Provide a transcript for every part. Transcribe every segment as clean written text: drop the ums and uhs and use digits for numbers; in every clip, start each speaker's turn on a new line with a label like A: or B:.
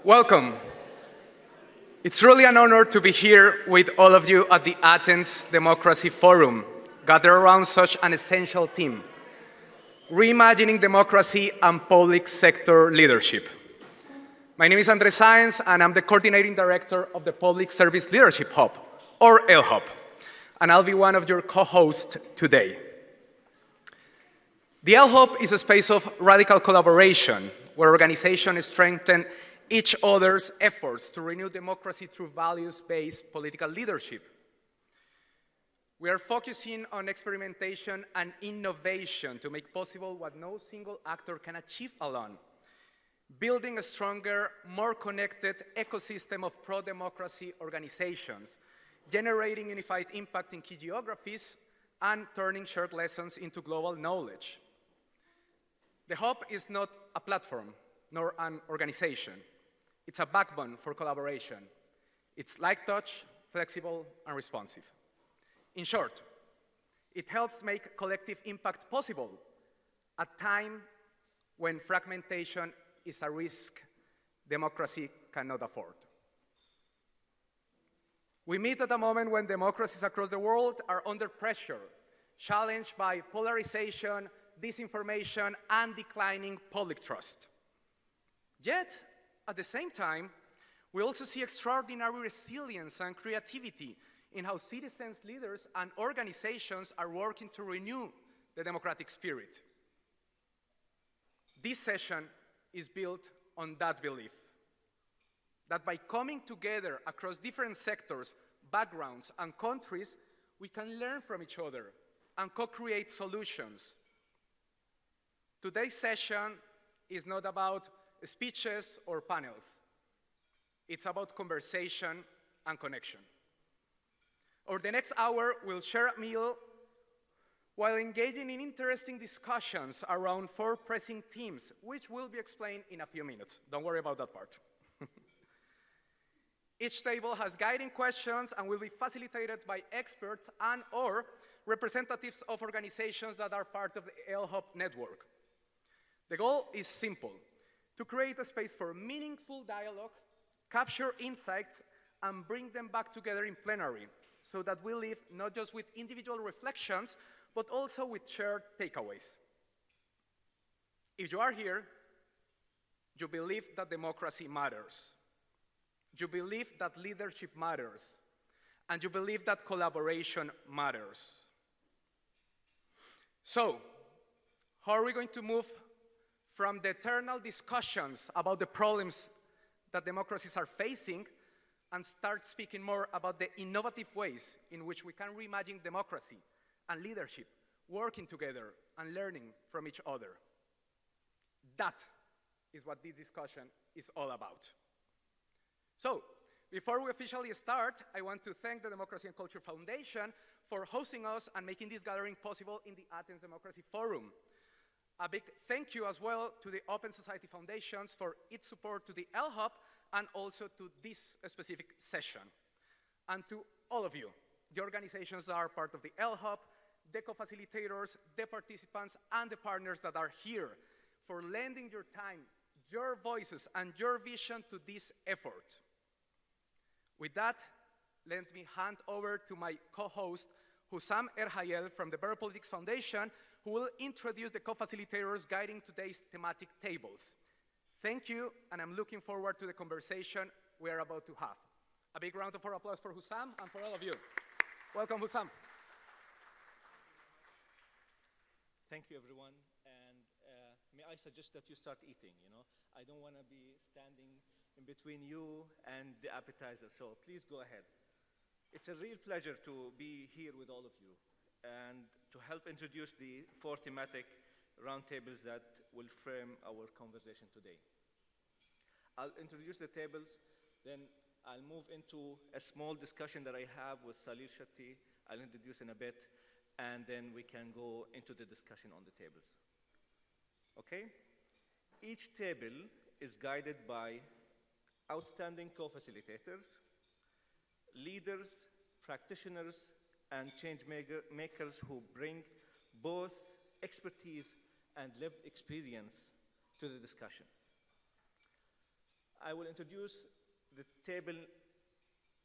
A: Welcome. It's really an honor to be here with all of you at the Athens Democracy Forum, gathered around such an essential theme: reimagining democracy and public sector leadership. My name is Andrés Sáenz, and I'm the coordinating director of the Public Service Leadership Hub, or LHub, and I'll be one of your co-hosts today. The LHub is a space of radical collaboration, where organizations strengthen each other's efforts to renew democracy through values-based political leadership. We are focusing on experimentation and innovation to make possible what no single actor can achieve alone: building a stronger, more connected ecosystem of pro-democracy organizations, generating unified impact in key geographies, and turning shared lessons into global knowledge. The Hub is not a platform, nor an organization. It's a backbone for collaboration. It's light touch, flexible, and responsive. In short, it helps make collective impact possible at a time when fragmentation is a risk democracy cannot afford. We meet at a moment when democracies across the world are under pressure, challenged by polarization, disinformation, and declining public trust. Yet, at the same time, we also see extraordinary resilience and creativity in how citizens, leaders, and organizations are working to renew the democratic spirit. This session is built on that belief, that by coming together across different sectors, backgrounds, and countries, we can learn from each other and co-create solutions. Today's session is not about speeches or panels. It's about conversation and connection. Over the next hour, we'll share a meal while engaging in interesting discussions around 4 pressing themes, which will be explained in a few minutes. Don't worry about that part. Each table has guiding questions and will be facilitated by experts and/or representatives of organizations that are part of the LHub network. The goal is simple: to create a space for meaningful dialogue, capture insights, and bring them back together in plenary, so that we leave not just with individual reflections, but also with shared takeaways. If you are here, you believe that democracy matters. You believe that leadership matters. And you believe that collaboration matters. So, how are we going to move from the eternal discussions about the problems that democracies are facing and start speaking more about the innovative ways in which we can reimagine democracy and leadership, working together and learning from each other? That is what this discussion is all about. So, before we officially start, I want to thank the Democracy and Culture Foundation for hosting us and making this gathering possible in the Athens Democracy Forum. A big thank you as well to the Open Society Foundations for its support to the LHub and also to this specific session. And to all of you, the organizations that are part of the LHub, the co-facilitators, the participants, and the partners that are here, for lending your time, your voices, and your vision to this effort. With that, let me hand over to my co-host, Hussam Erhayel from the Better Politics Foundation, who will introduce the co-facilitators guiding today's thematic tables. Thank you, and I'm looking forward to the conversation we are about to have. A big round of applause for Hussam and for all of you. Welcome, Hussam.
B: Thank you, everyone. And may I suggest that you start eating, I don't want to be standing in between you and the appetizer, so please go ahead. It's a real pleasure to be here with all of you and to help introduce the 4 thematic roundtables that will frame our conversation today. I'll introduce the tables, then I'll move into a small discussion that I have with Salil Shetty. I'll introduce in a bit, and then we can go into the discussion on the tables. Okay? Each table is guided by outstanding co-facilitators, leaders, practitioners, and change makers who bring both expertise and lived experience to the discussion. I will introduce the table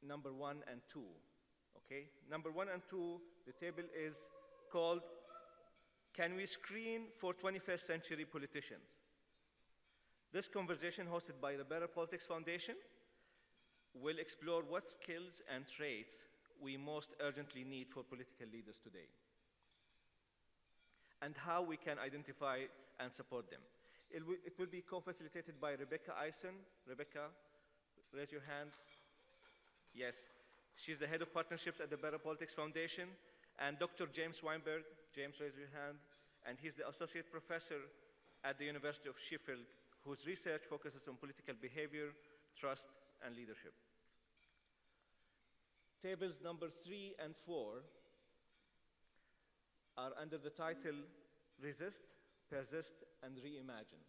B: number 1 and 2, okay? Number 1 and 2, the table is called, Can We Screen for 21st Century Politicians? This conversation, hosted by the Better Politics Foundation, will explore what skills and traits we most urgently need for political leaders today, and how we can identify and support them. It will be co-facilitated by Rebekah Ison. Rebekah, raise your hand. Yes, she's the head of partnerships at the Better Politics Foundation. And Dr. James Weinberg. James, raise your hand. And he's the associate professor at the University of Sheffield, whose research focuses on political behavior, trust, and leadership. Tables number 3 and 4 are under the title Resist, Persist, and Reimagine,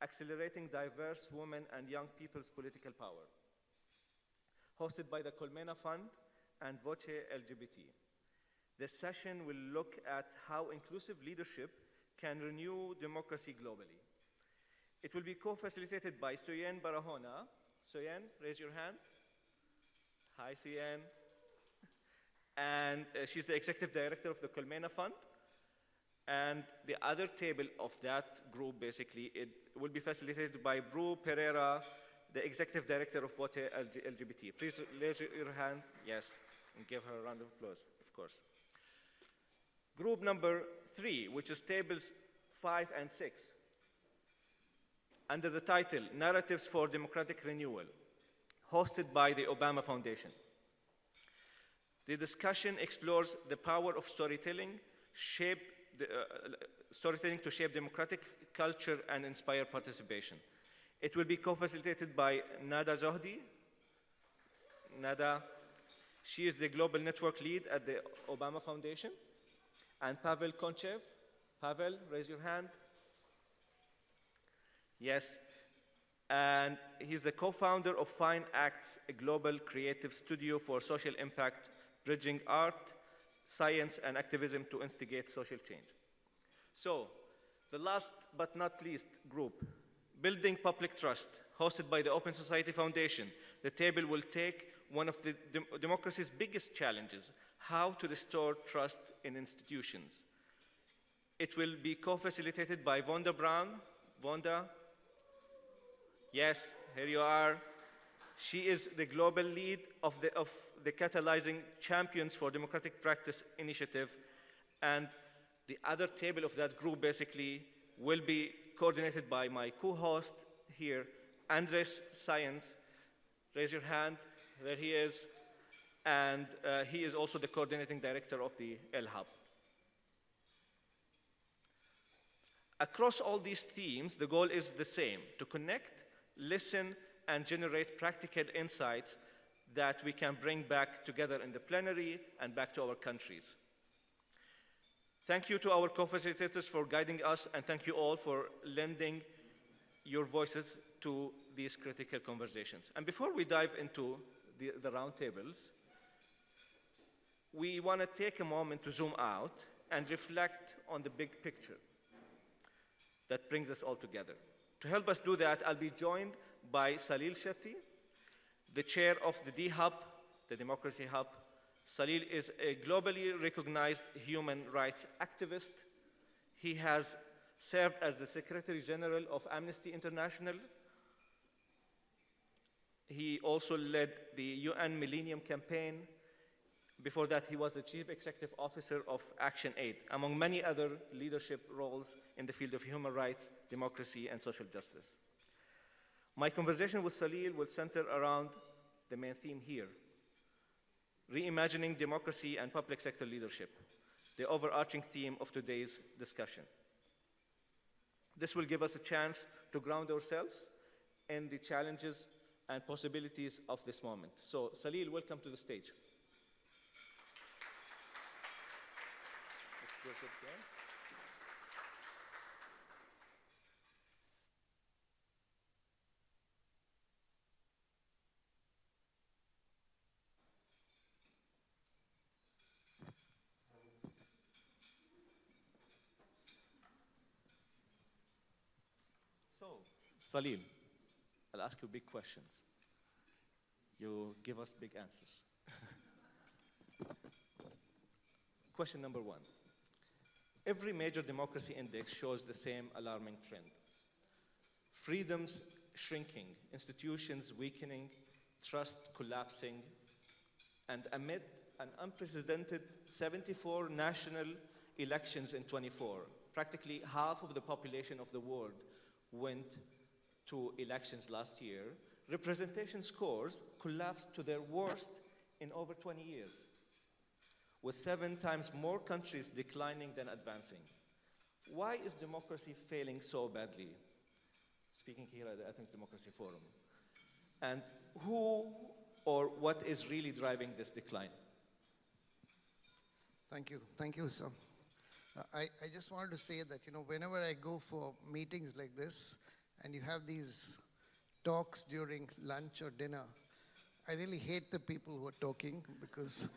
B: Accelerating Diverse Women and Young People's Political Power, hosted by the Colmena Fund and VoteLGBT. This session will look at how inclusive leadership can renew democracy globally. It will be co-facilitated by Suyen Barahona. Suyen, raise your hand. Hi, Suyen. And she's the executive director of the Colmena Fund. And the other table of that group, basically, it will be facilitated by Pereira, the executive director of VoteLGBT. Please raise your hand. Yes, and give her a round of applause, of course. Group number 3, which is tables 5 and 6, under the title Narratives for Democratic Renewal, hosted by the Obama Foundation. The discussion explores the power of storytelling to shape democratic culture and inspire participation. It will be co-facilitated by Zohdy. Nada, she is the global network lead at the Obama Foundation. And Pavel Kounchev. Pavel, raise your hand. Yes. And he's the co-founder of Fine Acts, a global creative studio for social impact, bridging art, science, and activism to instigate social change. So, the last but not least group, Building Public Trust, hosted by the Open Society Foundation. The table will take one of the democracy's biggest challenges, how to restore trust in institutions. It will be co-facilitated by Vonda Brown. Vonda? Yes, here you are. She is the global lead of the Catalyzing Champions for Democratic Practice initiative. And the other table of that group basically will be coordinated by my co-host here, Andrés Sáenz. Raise your hand. There he is. And he is also the coordinating director of the L-Hub. Across all these themes, the goal is the same: to connect, listen, and generate practical insights that we can bring back together in the plenary and back to our countries. Thank you to our co-facilitators for guiding us, and thank you all for lending your voices to these critical conversations. And before we dive into the roundtables, we want to take a moment to zoom out and reflect on the big picture that brings us all together. To help us do that, I'll be joined by Salil Shetty, the chair of the D-Hub, the Democracy Hub. Salil is a globally recognized human rights activist. He has served as the Secretary General of Amnesty International. He also led the UN Millennium Campaign. Before that, he was the Chief Executive Officer of ActionAid, among many other leadership roles in the field of human rights, democracy, and social justice. My conversation with Salil will center around the main theme here: reimagining democracy and public sector leadership, the overarching theme of today's discussion. This will give us a chance to ground ourselves in the challenges and possibilities of this moment. So, Salil, welcome to the stage. Let's go sit there. So, Salil, I'll ask you big questions. You give us big answers. Question number one. Every major democracy index shows the same alarming trend. Freedoms shrinking, institutions weakening, trust collapsing, and amid an unprecedented 74 national elections in 24, practically half of the population of the world went to elections last year, representation scores collapsed to their worst in over 20 years, with 7 times more countries declining than advancing. Why is democracy failing so badly? Speaking here at the Athens Democracy Forum. And who or what is really driving this decline?
C: Thank you, Hussam. I just wanted to say that, whenever I go for meetings like this, and you have these talks during lunch or dinner, I really hate the people who are talking, because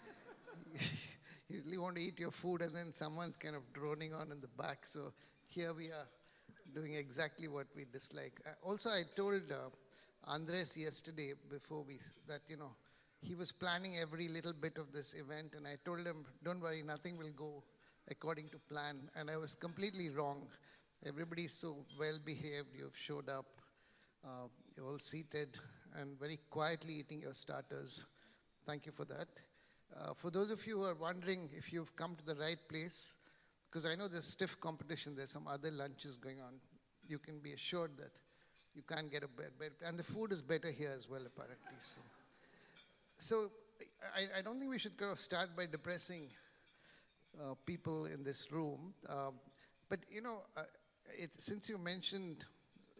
C: you really want to eat your food and then someone's kind of droning on in the back. So here we are doing exactly what we dislike. Also, I told Andrés yesterday that he was planning every little bit of this event, and I told him, don't worry, nothing will go according to plan. And I was completely wrong. Everybody's so well behaved. You've showed up. You're all seated and very quietly eating your starters. Thank you for that. For those of you who are wondering if you've come to the right place, because I know there's stiff competition, there's some other lunches going on, you can be assured that you can't get a bed. And the food is better here as well, apparently. So I don't think we should kind of start by depressing people in this room. But since you mentioned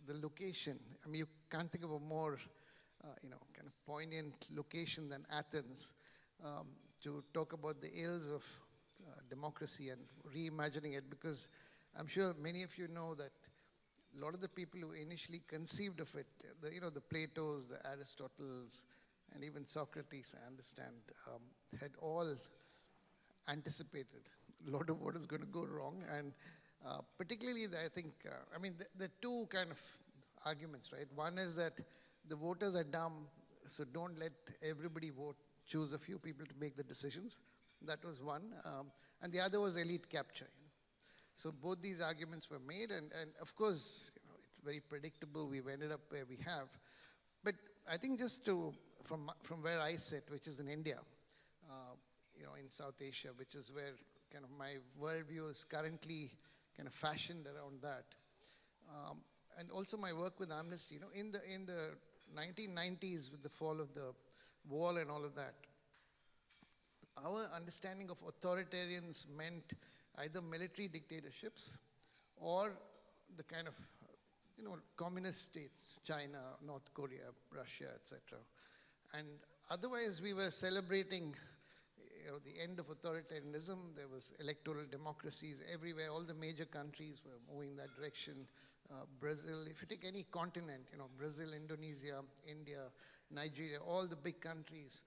C: the location, I mean, you can't think of a more kind of poignant location than Athens to talk about the ills of democracy and reimagining it, because I'm sure many of you know that a lot of the people who initially conceived of it, the Platos, the Aristotles, and even Socrates, I understand, had all anticipated a lot of what is going to go wrong. And particularly, I think, there are two kind of arguments, right? One is that the voters are dumb, so don't let everybody vote. Choose a few people to make the decisions. That was one. And the other was elite capture. So both these arguments were made, and of course, it's very predictable. We've ended up where we have. But I think just from where I sit, which is in India, in South Asia, which is where kind of my worldview is currently kind of fashioned around that. And also my work with Amnesty, in the 1990s, with the fall of the wall and all of that, our understanding of authoritarians meant either military dictatorships or the kind of, communist states, China, North Korea, Russia, etc. And otherwise, we were celebrating, the end of authoritarianism. There was electoral democracies everywhere. All the major countries were moving that direction. Brazil, if you take any continent, Brazil, Indonesia, India, Nigeria, all the big countries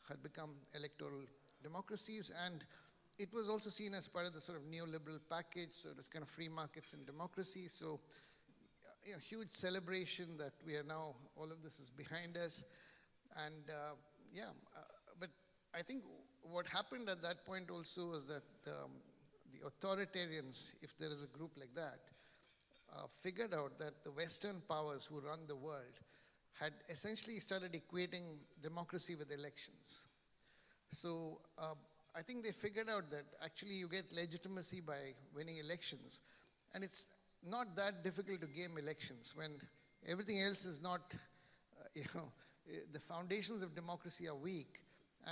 C: had become electoral democracies, and it was also seen as part of the sort of neoliberal package, so it was kind of free markets and democracy. So, huge celebration that we are now, all of this is behind us. And but I think what happened at that point also was that the authoritarians, if there is a group like that, figured out that the Western powers who run the world had essentially started equating democracy with elections. So I think they figured out that actually you get legitimacy by winning elections. And it's not that difficult to game elections when everything else is not, the foundations of democracy are weak,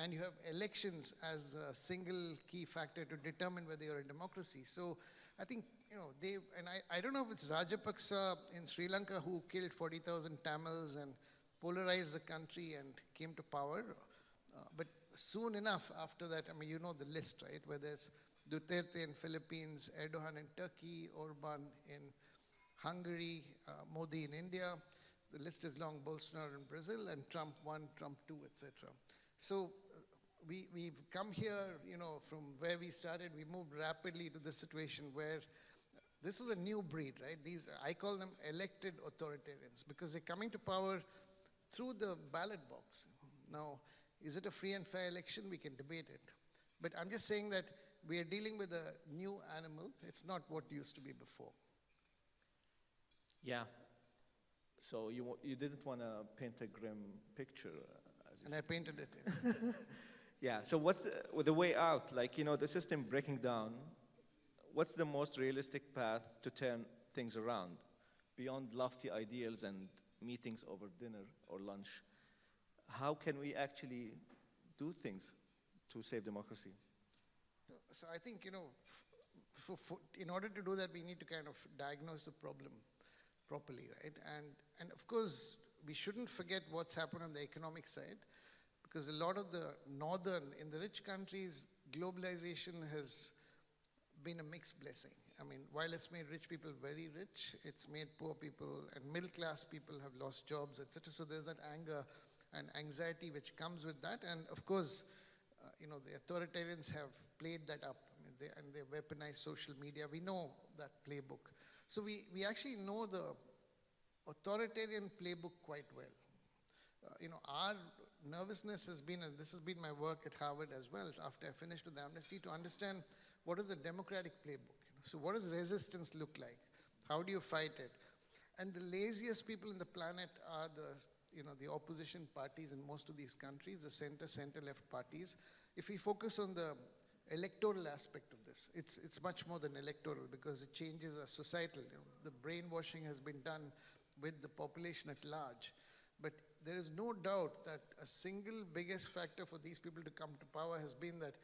C: and you have elections as a single key factor to determine whether you're a democracy. So I think, I don't know if it's Rajapaksa in Sri Lanka who killed 40,000 Tamils and polarized the country and came to power. But soon enough after that, you know the list, right? Where there's Duterte in Philippines, Erdogan in Turkey, Orban in Hungary, Modi in India. The list is long, Bolsonaro in Brazil, and Trump 1, Trump 2, etc. So we've come here, from where we started, we moved rapidly to the situation where this is a new breed, right? I call them elected authoritarians because they're coming to power through the ballot box. Now, is it a free and fair election? We can debate it. But I'm just saying that we are dealing with a new animal. It's not what used to be before.
B: Yeah. So you didn't want to paint a grim picture, as you
C: And
B: said.
C: I painted it. Yeah.
B: Yeah, so what's the way out? Like, the system breaking down, what's the most realistic path to turn things around? Beyond lofty ideals and meetings over dinner or lunch, how can we actually do things to save democracy?
C: So I think, in order to do that, we need to kind of diagnose the problem properly, right? And of course, we shouldn't forget what's happened on the economic side, because a lot of in the rich countries, globalization has been a mixed blessing. I mean, while it's made rich people very rich, it's made poor people and middle class people have lost jobs, etc. So there's that anger and anxiety which comes with that. And of course, the authoritarians have played that up. I mean, they weaponize social media. We know that playbook. So we actually know the authoritarian playbook quite well. Our nervousness has been, and this has been my work at Harvard as well, after I finished with the amnesty, to understand what is the democratic playbook. So what does resistance look like? How do you fight it? And the laziest people in the planet are the opposition parties in most of these countries, the center-left parties. If we focus on the electoral aspect of this, it's much more than electoral because it changes our societal. The brainwashing has been done with the population at large. But there is no doubt that a single biggest factor for these people to come to power has been that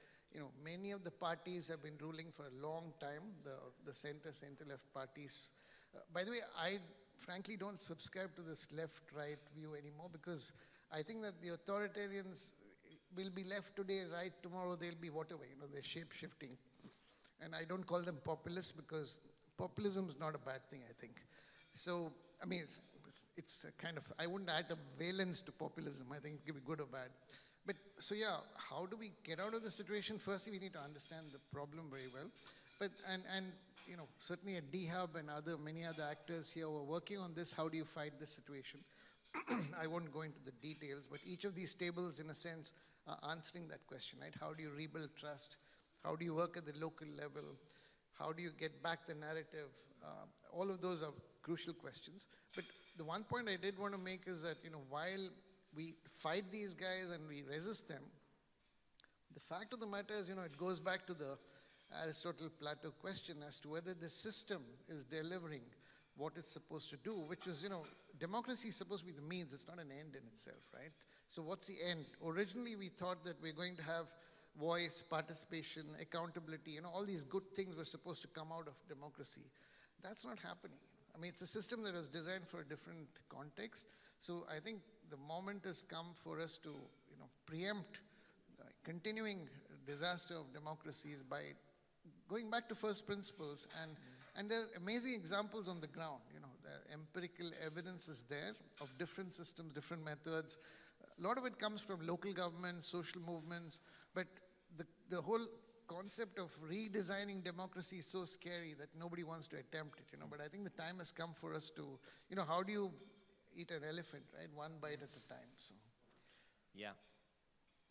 C: many of the parties have been ruling for a long time, the center-left parties. By the way, I frankly don't subscribe to this left-right view anymore because I think that the authoritarians will be left today, right tomorrow they'll be whatever, they're shape-shifting. And I don't call them populists because populism is not a bad thing, I think. So, I mean, it's a kind of, I wouldn't add a valence to populism. I think it could be good or bad. But, so yeah, how do we get out of the situation? Firstly, we need to understand the problem very well. But, and certainly at D-Hub and many other actors here were working on this. How do you fight this situation? I won't go into the details, but each of these tables, in a sense, are answering that question, right? How do you rebuild trust? How do you work at the local level? How do you get back the narrative? All of those are crucial questions. But the one point I did want to make is that, while we fight these guys and we resist them, the fact of the matter is, it goes back to the Aristotle-Plato question as to whether the system is delivering what it's supposed to do, which is, democracy is supposed to be the means, it's not an end in itself, right? So what's the end? Originally, we thought that we're going to have voice, participation, accountability, all these good things were supposed to come out of democracy. That's not happening. I mean, it's a system that was designed for a different context. So I think the moment has come for us to, preempt continuing disaster of democracies by going back to first principles. And there are amazing examples on the ground. The empirical evidence is there of different systems, different methods. A lot of it comes from local governments, social movements, but the whole concept of redesigning democracy is so scary that nobody wants to attempt it, But I think the time has come for us to, how do you eat an elephant, right? One bite at a time, so.
B: Yeah,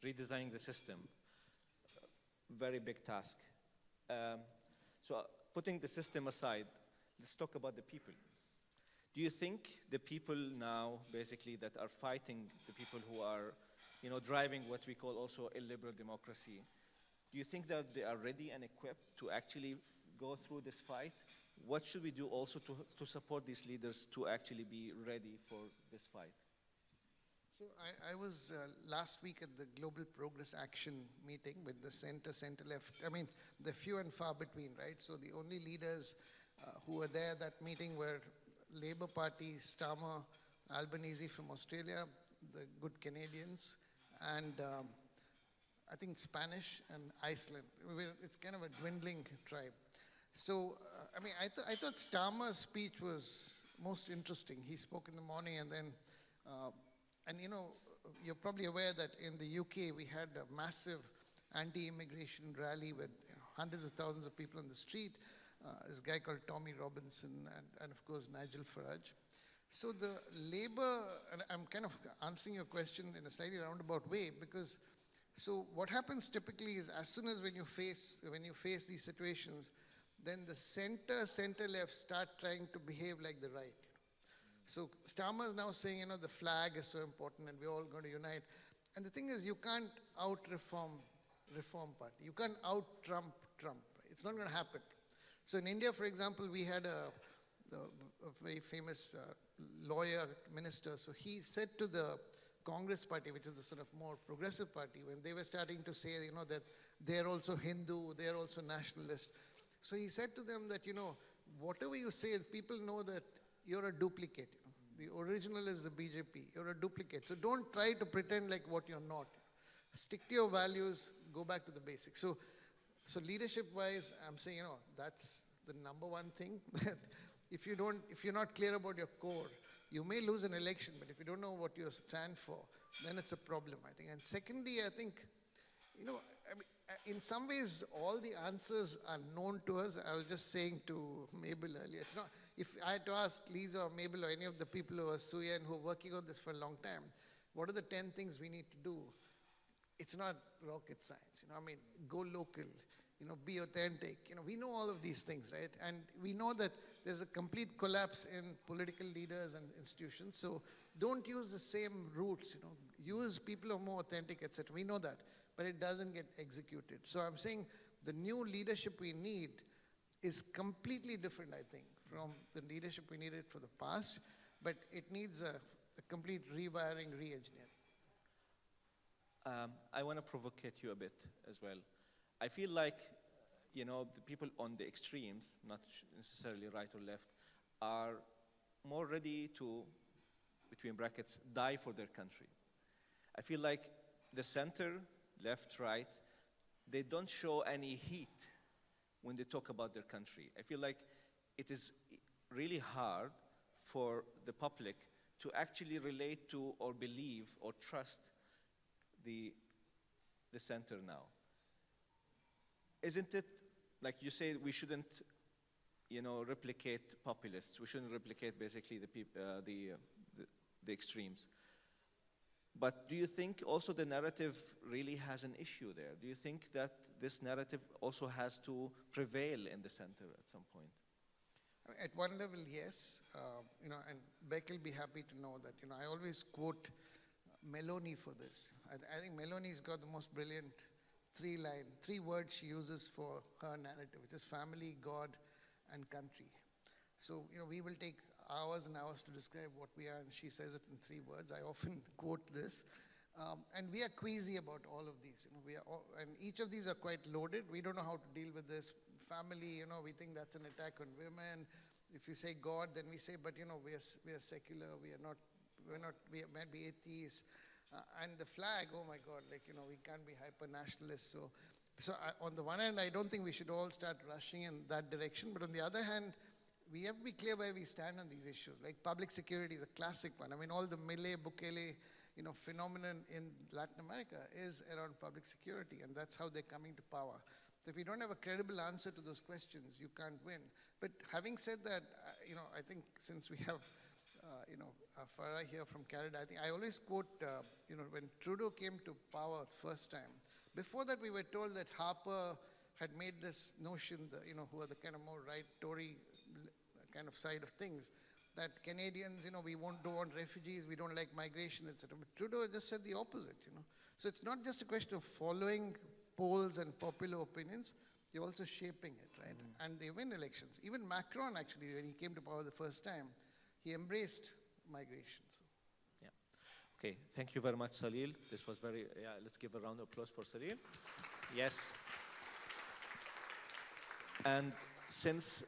B: redesigning the system, very big task. So putting the system aside, let's talk about the people. Do you think the people now, basically, that are fighting the people who are, driving what we call also illiberal democracy, do you think that they are ready and equipped to actually go through this fight? What should we do also to support these leaders to actually be ready for this fight?
C: So I was last week at the Global Progress Action meeting with the center-left. I mean, they're few and far between, right? So the only leaders who were there at that meeting were Labour Party, Starmer, Albanese from Australia, the good Canadians, and I think Spanish and Iceland. It's kind of a dwindling tribe. So, I thought Starmer's speech was most interesting. He spoke in the morning and then, you're probably aware that in the UK we had a massive anti-immigration rally with hundreds of thousands of people on the street. this guy called Tommy Robinson, and of course Nigel Farage. So the labor, and I'm kind of answering your question in a slightly roundabout way, because so what happens typically is as soon as when you face these situations, then the center left start trying to behave like the right. So Starmer's now saying, the flag is so important and we're all going to unite. And the thing is, you can't out-reform party. You can't out-Trump Trump. It's not going to happen. So in India, for example, we had a very famous lawyer, minister. So he said to the Congress party, which is the sort of more progressive party, when they were starting to say, that they're also Hindu, they're also nationalist. So he said to them that, whatever you say, people know that you're a duplicate. The original is the BJP. You're a duplicate. So don't try to pretend like what you're not. Stick to your values, go back to the basics. So leadership-wise, I'm saying, that's the number one thing. That if you're not clear about your core, you may lose an election, but if you don't know what you stand for, then it's a problem, I think. And secondly, I think, in some ways, all the answers are known to us. I was just saying to Mabel earlier, it's not, if I had to ask Lisa or Mabel or any of the people who are Suyen who are working on this for a long time, what are the 10 things we need to do? It's not rocket science, go local, be authentic. We know all of these things, right? And we know that there's a complete collapse in political leaders and institutions. So don't use the same routes, use people who are more authentic, etc. We know that, but it doesn't get executed. So I'm saying the new leadership we need is completely different, I think, from the leadership we needed for the past, but it needs a complete rewiring, re-engineering.
B: I want to provocate you a bit as well. I feel like, the people on the extremes, not necessarily right or left, are more ready to, between brackets, die for their country. I feel like the center, left, right, they don't show any heat when they talk about their country. I feel like it is really hard for the public to actually relate to or believe or trust the center now. Isn't it, like you say, we shouldn't, replicate populists. We shouldn't replicate basically the extremes. But do you think also the narrative really has an issue there? Do you think that this narrative also has to prevail in the center at some point?
C: At one level, yes. And Beck will be happy to know that, I always quote Meloni for this. I think Meloni's got the most brilliant three words she uses for her narrative, which is family, God, and country. So, we will take hours and hours to describe what we are, and she says it in 3 words. I often quote this. And we are queasy about all of these. And each of these are quite loaded. We don't know how to deal with this. Family, we think that's an attack on women. If you say God, then we say, but we are secular. We might be atheists. And the flag, oh my God, we can't be hyper-nationalists. So on the one hand, I don't think we should all start rushing in that direction. But on the other hand, we have to be clear where we stand on these issues. Like public security is a classic one. All the Milei, Bukele, phenomenon in Latin America is around public security, and that's how they're coming to power. So if you don't have a credible answer to those questions, you can't win. But having said that, I think since we have, Farah here from Canada, I think I always quote, when Trudeau came to power the first time, before that we were told that Harper had made this notion, who are the kind of more right Tory kind of side of things, that Canadians, we don't want refugees, we don't like migration, etc. But Trudeau just said the opposite, So it's not just a question of following polls and popular opinions, you're also shaping it, right? Mm-hmm. And they win elections. Even Macron, actually, when he came to power the first time, he embraced migration. So.
B: Yeah. Okay, thank you very much, Salil. This was very, let's give a round of applause for Salil. Yes. And since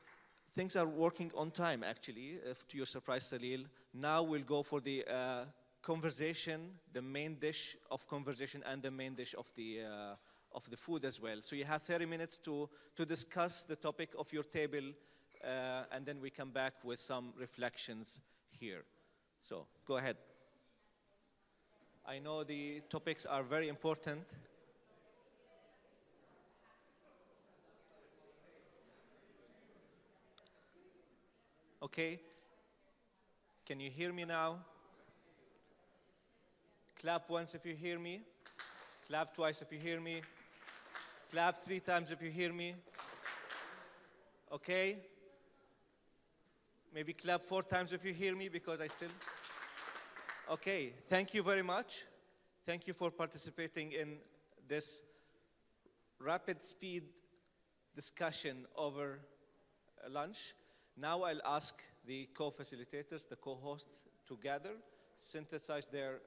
B: things are working on time, actually, to your surprise, Salil, now we'll go for the conversation, the main dish of conversation and the main dish of the food as well. So you have 30 minutes to discuss the topic of your table, and then we come back with some reflections here. So go ahead. I know the topics are very important. Okay? Can you hear me now? Clap once if you hear me. Clap twice if you hear me. Clap 3 times if you hear me. Okay? Maybe clap 4 times if you hear me because I still... Okay, thank you very much. Thank you for participating in this rapid speed discussion over lunch. Now I'll ask the co-facilitators, the co-hosts, to gather, synthesize their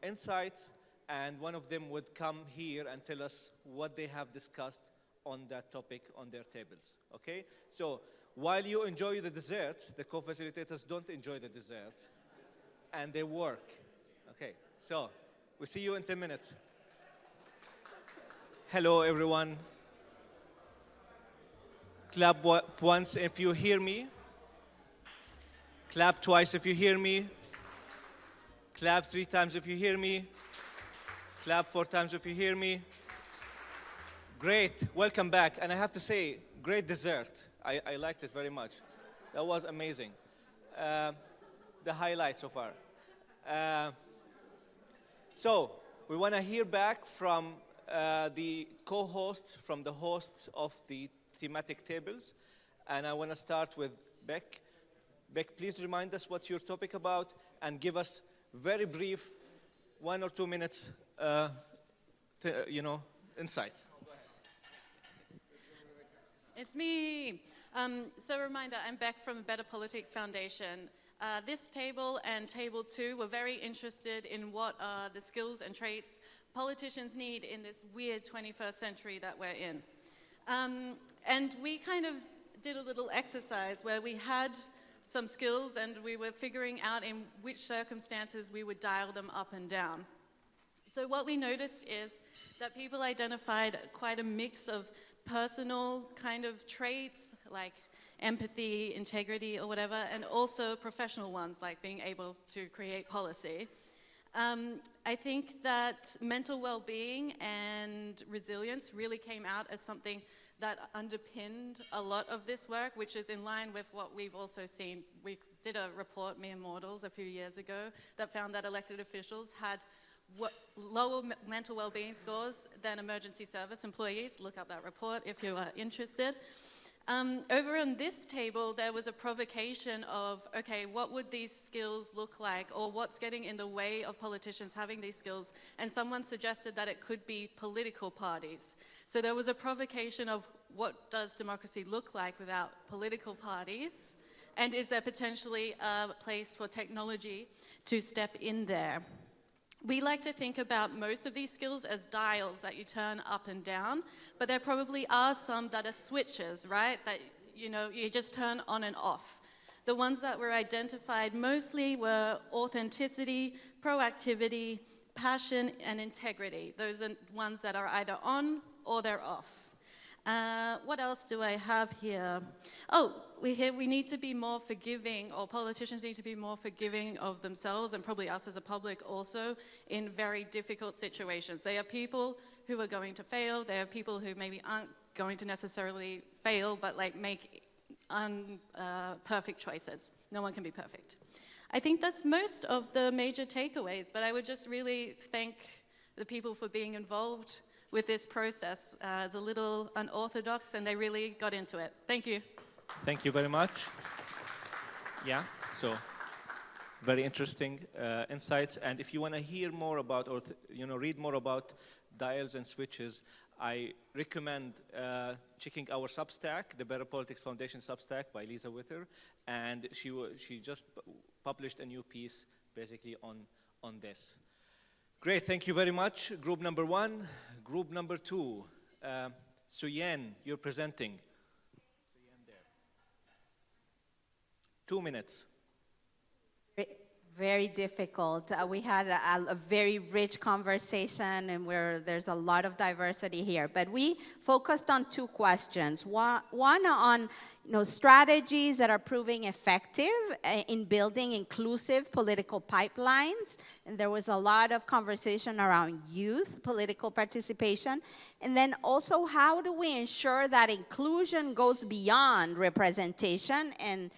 B: insights, and one of them would come here and tell us what they have discussed on that topic on their tables, okay? So while you enjoy the desserts, the co-facilitators don't enjoy the desserts, and they work. Okay, so we'll see you in 10 minutes. Hello, everyone. Clap once if you hear me. Clap twice if you hear me. Clap 3 times if you hear me. Clap 4 times if you hear me. Great, welcome back. And I have to say, great dessert. I liked it very much. That was amazing. The highlight so far. So we want to hear back from the co-hosts, from the hosts of the thematic tables. And I want to start with Beck. Beck, please remind us what's your topic about and give us very brief 1 or 2 minutes, insight.
D: It's me. So reminder, I'm Beck from the Better Politics Foundation. This table and table 2 were very interested in what are the skills and traits politicians need in this weird 21st century that we're in. And we kind of did a little exercise where we had some skills and we were figuring out in which circumstances we would dial them up and down. So what we noticed is that people identified quite a mix of personal kind of traits like empathy, integrity, or whatever, and also professional ones like being able to create policy. I think that mental well-being and resilience really came out as something that underpinned a lot of this work, which is in line with what we've also seen. We did a report, Mere Mortals, a few years ago that found that elected officials had lower mental well-being scores than emergency service employees. Look up that report if you are interested. Over on this table, there was a provocation of, okay, what would these skills look like, or what's getting in the way of politicians having these skills? And someone suggested that it could be political parties. So there was a provocation of what does democracy look like without political parties? And is there potentially a place for technology to step in there? We like to think about most of these skills as dials that you turn up and down, but there probably are some that are switches, right? That, you just turn on and off. The ones that were identified mostly were authenticity, proactivity, passion, and integrity. Those are ones that are either on or they're off. What else do I have here? Oh, we need to be more forgiving, or politicians need to be more forgiving of themselves, and probably us as a public also, in very difficult situations. They are people who are going to fail. They are people who maybe aren't going to necessarily fail, but like make perfect choices. No one can be perfect. I think that's most of the major takeaways, but I would just really thank the people for being involved with this process. It's a little unorthodox, and they really got into it. Thank you.
B: Thank you very much. Yeah, so very interesting insights. And if you want to hear more about, or read more about dials and switches, I recommend checking our Substack, the Better Politics Foundation Substack by Lisa Witter, and she just published a new piece basically on this. Great, thank you very much. Group number 1. Group number 2, Suyen, you're presenting. Suyen there. 2 minutes.
E: Very difficult. We had a very rich conversation, and where there's a lot of diversity here. But we focused on two questions. One on strategies that are proving effective in building inclusive political pipelines. And there was a lot of conversation around youth political participation. And then also, how do we ensure that inclusion goes beyond representation and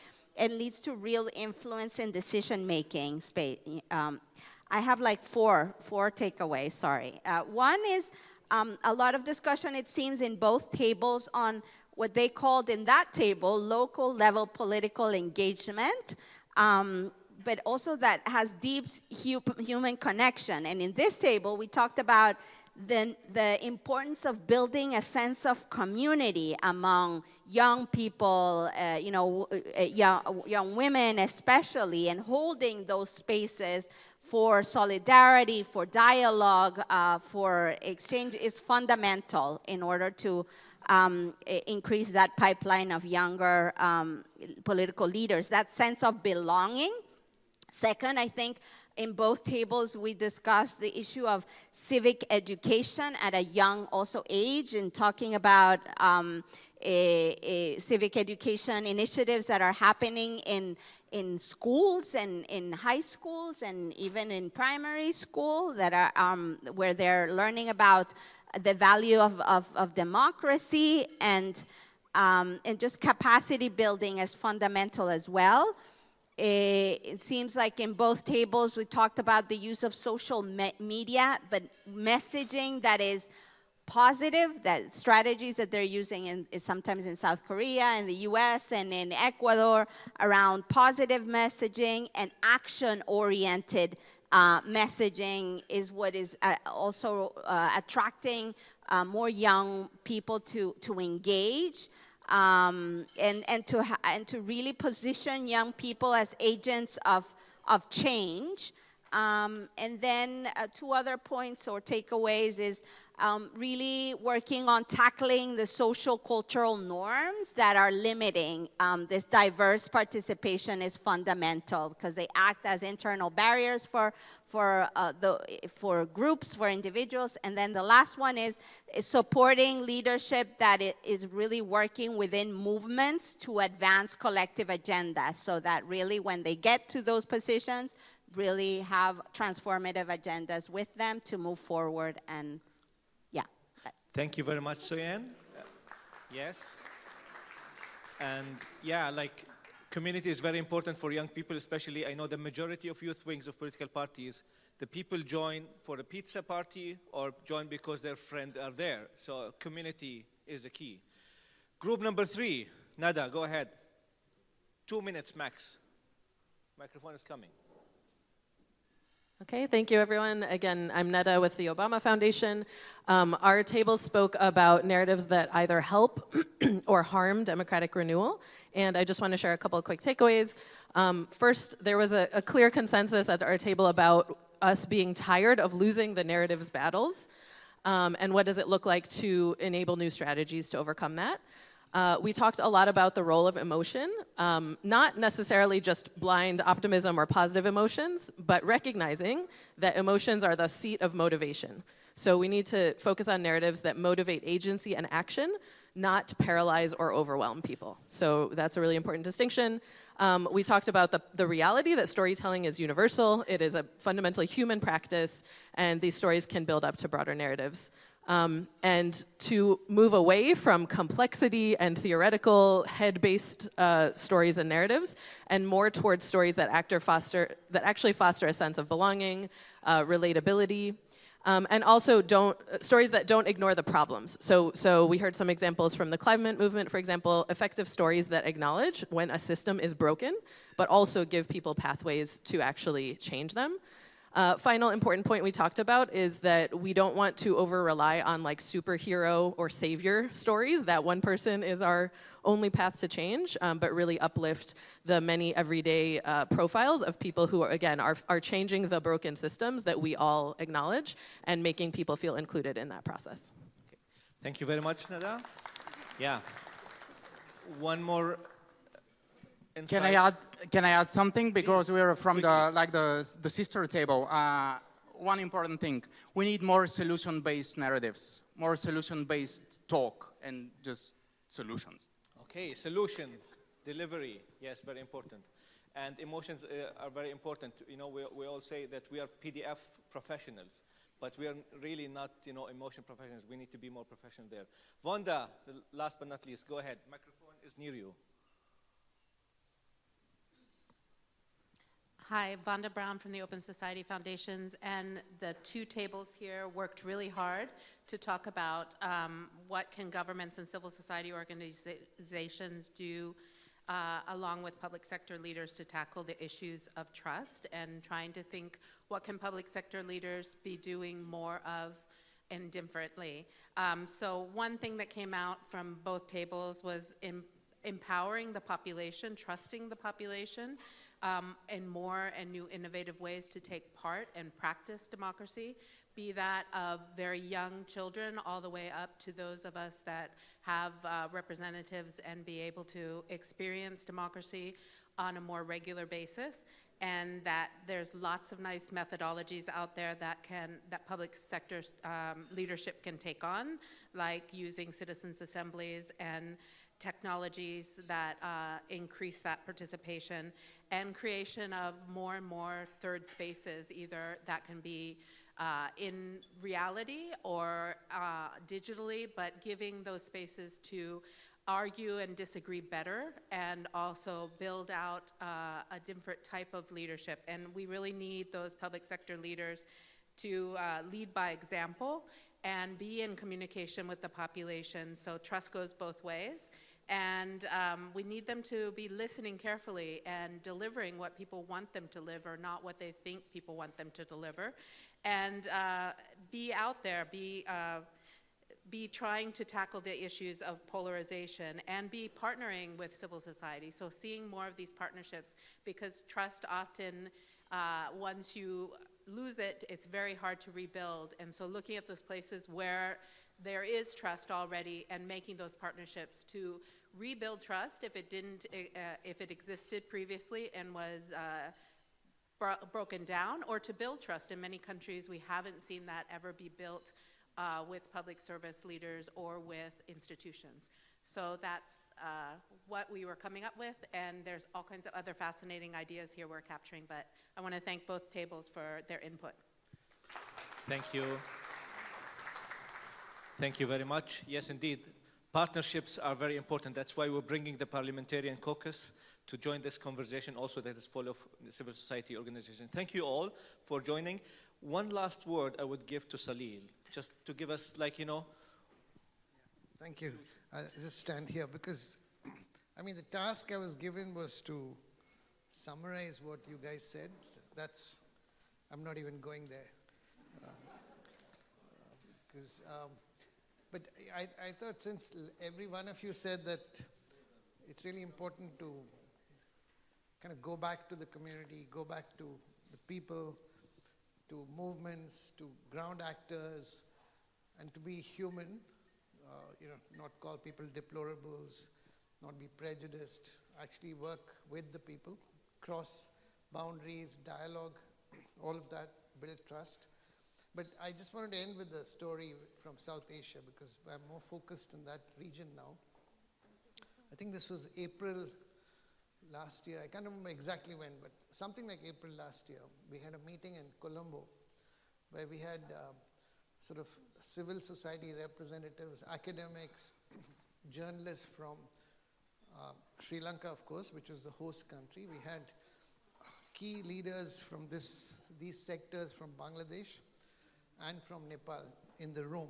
E: leads to real influence in decision-making space? I have like four takeaways, sorry. One is a lot of discussion, it seems, in both tables on what they called in that table local level political engagement, but also that has deep human connection. And in this table, we talked about the importance of building a sense of community among young people, young women especially, and holding those spaces for solidarity, for dialogue, for exchange is fundamental in order to increase that pipeline of younger political leaders, that sense of belonging. Second, I think in both tables, we discussed the issue of civic education at a young also age, and talking about civic education initiatives that are happening in schools and in high schools and even in primary school that are where they're learning about the value of democracy and just capacity building as fundamental as well. It seems like in both tables we talked about the use of social media, but messaging that is positive, that strategies that they're using sometimes in South Korea, in the US, and in Ecuador around positive messaging and action-oriented messaging is what is also attracting more young people to engage. And to really position young people as agents of change. And then two other points or takeaways is really working on tackling the social cultural norms that are limiting this diverse participation is fundamental, because they act as internal barriers for groups, for individuals. And then the last one is supporting leadership that is really working within movements to advance collective agendas, so that really when they get to those positions, really have transformative agendas with them to move forward. And yeah.
B: Thank you very much, Suyen. Yes. And yeah, like community is very important for young people, especially. I know the majority of youth wings of political parties, the people join for a pizza party or join because their friends are there. So community is the key. Group number 3, Nada, go ahead. 2 minutes max. Microphone is coming.
F: Okay, thank you everyone. Again, I'm Neda with the Obama Foundation. Our table spoke about narratives that either help or harm democratic renewal. And I just want to share a couple of quick takeaways. First, there was a clear consensus at our table about us being tired of losing the narratives battles. And what does it look like to enable new strategies to overcome that? We talked a lot about the role of emotion, not necessarily just blind optimism or positive emotions, but recognizing that emotions are the seat of motivation. So we need to focus on narratives that motivate agency and action, not paralyze or overwhelm people. So that's a really important distinction. We talked about the reality that storytelling is universal. It is a fundamentally human practice, and these stories can build up to broader narratives. And to move away from complexity and theoretical head-based stories and narratives, and more towards stories that actually foster a sense of belonging, relatability, and also stories that don't ignore the problems. So we heard some examples from the climate movement, for example, effective stories that acknowledge when a system is broken, but also give people pathways to actually change them. Final important point we talked about is that we don't want to over-rely on like superhero or savior stories, that one person is our only path to change, but really uplift the many everyday profiles of people who, again, are changing the broken systems that we all acknowledge and making people feel included in that process.
B: Okay. Thank you very much, Nada. Yeah. One more inside.
A: Can I add something? Because
B: Please,
A: we're from
B: quickly.
A: the sister table. One important thing, we need more solution-based narratives, more solution-based talk, and just solutions.
B: Okay, solutions, delivery, yes, very important. And emotions are very important. You know, we all say that we are PDF professionals, but we are really not, you know, emotion professionals. We need to be more professional there. Vonda, last but not least, go ahead. Microphone is near you.
D: Hi, Vonda Brown from the Open Society Foundations, and the two tables here worked really hard to talk about what can governments and civil society organizations do along with public sector leaders to tackle the issues of trust, and trying to think what can public sector leaders be doing more of and differently. So one thing that came out from both tables was empowering the population, trusting the population, and more and new innovative ways to take part and practice democracy, be that of very young children all the way up to those of us that have representatives and be able to experience democracy on a more regular basis, and that there's lots of nice methodologies out there that public sector leadership can take on, like using citizens' assemblies and technologies that increase that participation, and creation of more and more third spaces, either that can be in reality or digitally, but giving those spaces to argue and disagree better, and also build out a different type of leadership. And we really need those public sector leaders to lead by example and be in communication with the population, so trust goes both ways. And we need them to be listening carefully and delivering what people want them to deliver, not what they think people want them to deliver. And be out there, be trying to tackle the issues of polarization, and be partnering with civil society. So seeing more of these partnerships, because trust often, once you lose it, it's very hard to rebuild. And so looking at those places where there is trust already and making those partnerships to rebuild trust if it existed previously and was broken down, or to build trust. In many countries, we haven't seen that ever be built with public service leaders or with institutions. So that's what we were coming up with, and there's all kinds of other fascinating ideas here we're capturing, but I want to thank both tables for their input.
B: Thank you. Thank you very much. Yes, indeed. Partnerships are very important. That's why we're bringing the Parliamentarian Caucus to join this conversation also that is full of civil society organizations. Thank you all for joining. One last word I would give to Salil, just to give us, like, you know.
C: Thank you. I'll just stand here because, I mean, the task I was given was to summarize what you guys said. I'm not even going there. But I thought, since every one of you said that it's really important to kind of go back to the community, go back to the people, to movements, to ground actors, and to be human, not call people deplorables, not be prejudiced, actually work with the people, cross boundaries, dialogue, all of that, build trust. But I just wanted to end with a story from South Asia, because I'm more focused in that region now. I think this was April last year. I can't remember exactly when, but something like April last year. We had a meeting in Colombo where we had sort of civil society representatives, academics, journalists from Sri Lanka, of course, which was the host country. We had key leaders from these sectors from Bangladesh and from Nepal in the room.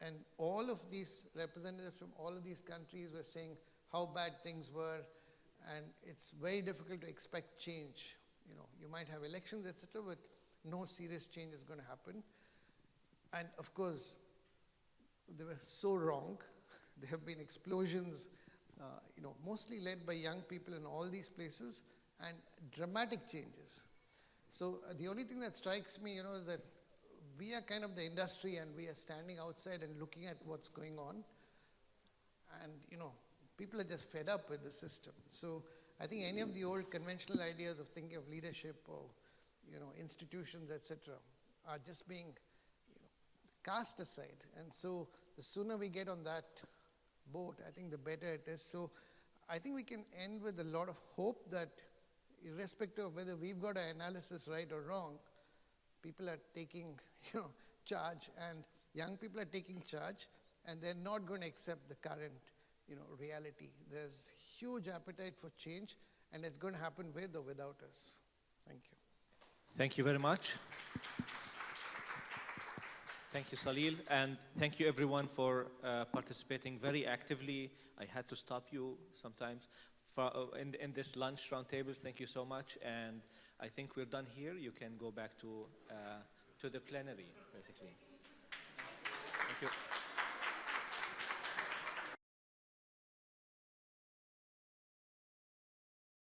C: And all of these representatives from all of these countries were saying how bad things were, and it's very difficult to expect change. You might have elections, etc., but no serious change is going to happen. And of course, they were so wrong. There have been explosions, mostly led by young people in all these places, and dramatic changes. So the only thing that strikes me, is that we are kind of the industry, and we are standing outside and looking at what's going on. And, people are just fed up with the system. So I think any of the old conventional ideas of thinking of leadership or, institutions, etc., are just being, cast aside. And so the sooner we get on that boat, I think the better it is. So I think we can end with a lot of hope that irrespective of whether we've got our analysis right or wrong, people are taking, charge, and young people are taking charge, and they're not going to accept the current, reality. There's huge appetite for change, and it's going to happen with or without us. Thank you.
B: Thank you very much. Thank you, Salil, and thank you everyone for participating very actively. I had to stop you sometimes in this lunch roundtables. Thank you so much, and I think we're done here. You can go back to the plenary, basically. Thank you.